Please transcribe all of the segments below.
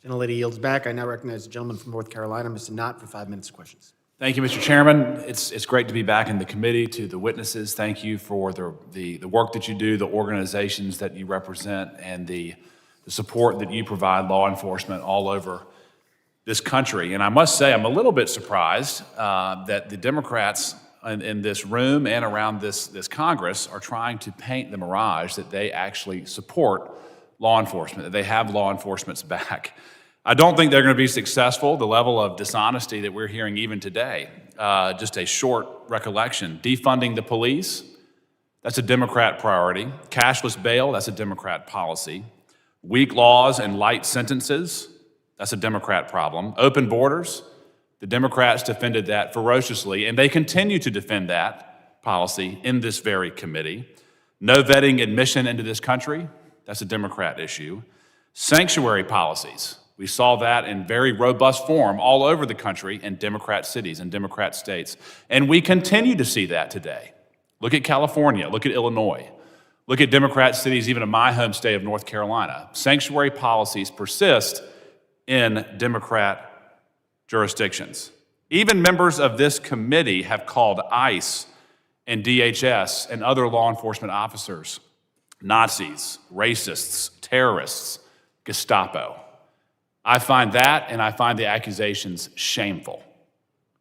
Gentlelady yields back. I now recognize the gentleman from North Carolina, Mr. Knott, for 5 minutes of questions. Thank you, Mr. Chairman. It's great to be back in the committee. To the witnesses, thank you for the work that you do, the organizations that you represent, and the support that you provide law enforcement all over this country. And I must say, I'm a little bit surprised that the Democrats in this room and around this Congress are trying to paint the mirage that they actually support law enforcement, that they have law enforcement's back. I don't think they're going to be successful. The level of dishonesty that we're hearing even today, just a short recollection. Defunding the police, that's a Democrat priority. Cashless bail, that's a Democrat policy. Weak laws and light sentences, that's a Democrat problem. Open borders, the Democrats defended that ferociously, and they continue to defend that policy in this very committee. No vetting admission into this country, that's a Democrat issue. Sanctuary policies, we saw that in very robust form all over the country in Democrat cities and Democrat states. And we continue to see that today. Look at California, look at Illinois, look at Democrat cities, even in my home state of North Carolina. Sanctuary policies persist in Democrat jurisdictions. Even members of this committee have called ICE and DHS and other law enforcement officers Nazis, racists, terrorists, Gestapo. I find that, and I find the accusations shameful.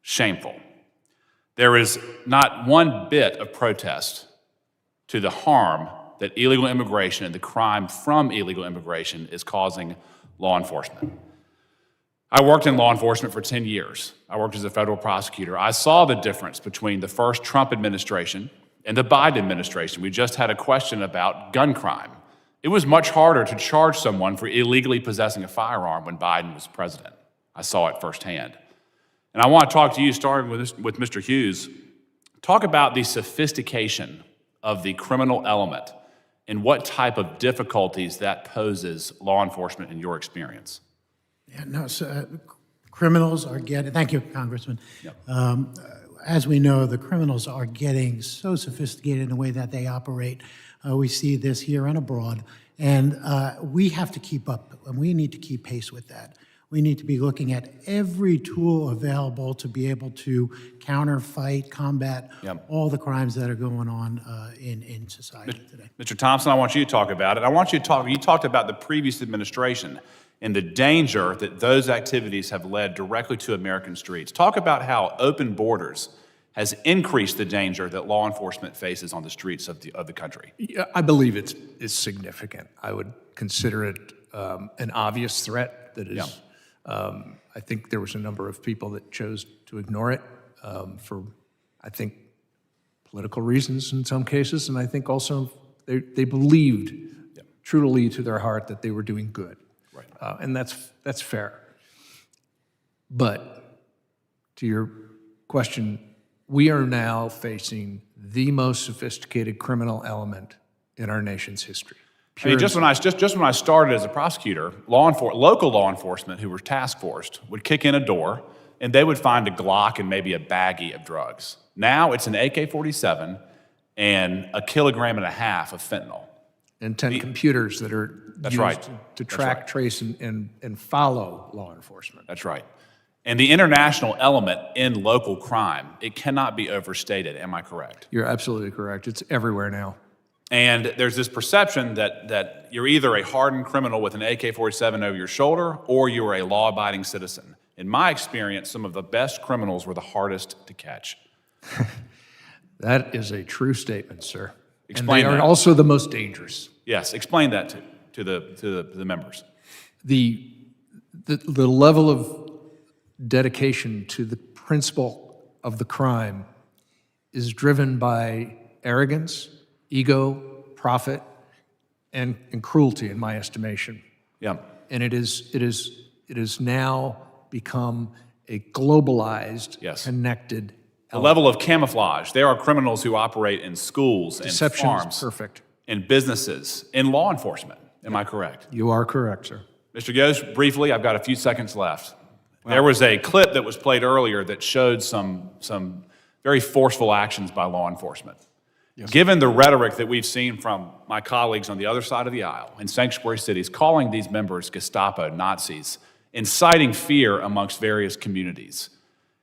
Shameful. There is not one bit of protest to the harm that illegal immigration and the crime from illegal immigration is causing law enforcement. I worked in law enforcement for 10 years. I worked as a federal prosecutor. I saw the difference between the first Trump administration and the Biden administration. We just had a question about gun crime. It was much harder to charge someone for illegally possessing a firearm when Biden was president. I saw it firsthand. And I want to talk to you, starting with Mr. Hughes, talk about the sophistication of the criminal element and what type of difficulties that poses law enforcement in your experience. Yeah, no, so, criminals are getting, thank you, Congressman. Yep. As we know, the criminals are getting so sophisticated in the way that they operate. We see this here and abroad, and we have to keep up, and we need to keep pace with that. We need to be looking at every tool available to be able to counter, fight, combat all the crimes that are going on in society today. Mr. Thompson, I want you to talk about it. You talked about the previous administration and the danger that those activities have led directly to American streets. Talk about how open borders has increased the danger that law enforcement faces on the streets of the country. Yeah, I believe it's significant. I would consider it an obvious threat that is, I think there was a number of people that chose to ignore it for, I think, political reasons in some cases, and I think also they believed truly to their heart that they were doing good. Right. And that's fair. But to your question, we are now facing the most sophisticated criminal element in our nation's history. I mean, just when I started as a prosecutor, local law enforcement who were task forced would kick in a door and they would find a Glock and maybe a baggie of drugs. Now it's an AK-47 and 1.5 kilograms of fentanyl. And 10 computers that are used to track, trace, and follow law enforcement. That's right. And the international element in local crime, it cannot be overstated. Am I correct? You're absolutely correct. It's everywhere now. And there's this perception that you're either a hardened criminal with an AK-47 over your shoulder or you're a law-abiding citizen. In my experience, some of the best criminals were the hardest to catch. That is a true statement, sir. Explain and they that. are also the most dangerous. Yes, explain that to the members. The level of dedication to the principle of the crime is driven by arrogance, ego, profit, and cruelty, in my estimation. Yeah. And it is now become a globalized, connected The level of camouflage. There are criminals who operate in schools and deception farms, is perfect. in businesses, in law enforcement. Am I correct? You are correct, sir. Mr. Ghost, briefly, I've got a few seconds left. There was a clip that was played earlier that showed some very forceful actions by law enforcement. Yes. Given the rhetoric that we've seen from my colleagues on the other side of the aisle in sanctuary cities, calling these members Gestapo, Nazis, inciting fear amongst various communities.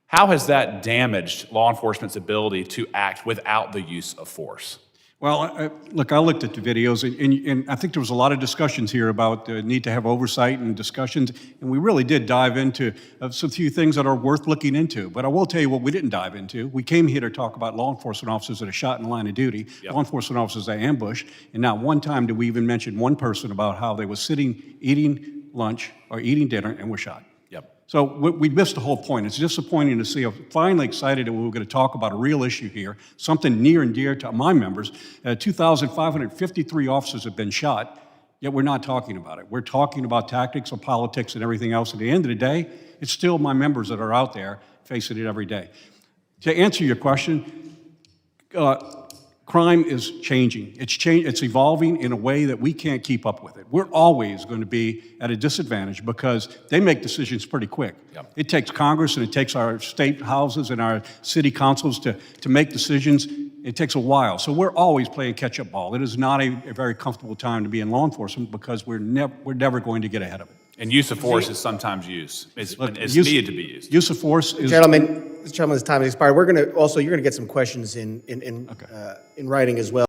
How has that damaged law enforcement's ability to act without the use of force? Well, look, I looked at the videos, and I think there was a lot of discussions here about the need to have oversight and discussions, and we really did dive into some few things that are worth looking into. But I will tell you what we didn't dive into. We came here to talk about law enforcement officers that are shot in the line of duty, law enforcement officers that ambush, and not one time did we even mention one person about how they were sitting, eating lunch or eating dinner, and were shot. So we missed the whole point. It's disappointing to see. I'm finally excited that we were going to talk about a real issue here, something near and dear to my members. 2,553 officers have been shot, yet we're not talking about it. We're talking about tactics and politics and everything else. At the end of the day, it's still my members that are out there facing it every day. To answer your question, crime is changing. It's evolving in a way that we can't keep up with it. We're always going to be at a disadvantage because they make decisions pretty quick. It takes Congress and it takes our state houses and our city councils to make decisions. It takes a while. So we're always playing catch-up ball. It is not a very comfortable time to be in law enforcement because we're never going to get ahead of it. And use of force is sometimes used. It's needed to be used. Use of force is... Gentlemen, this gentleman's time has expired. You're going to get some questions in writing as well.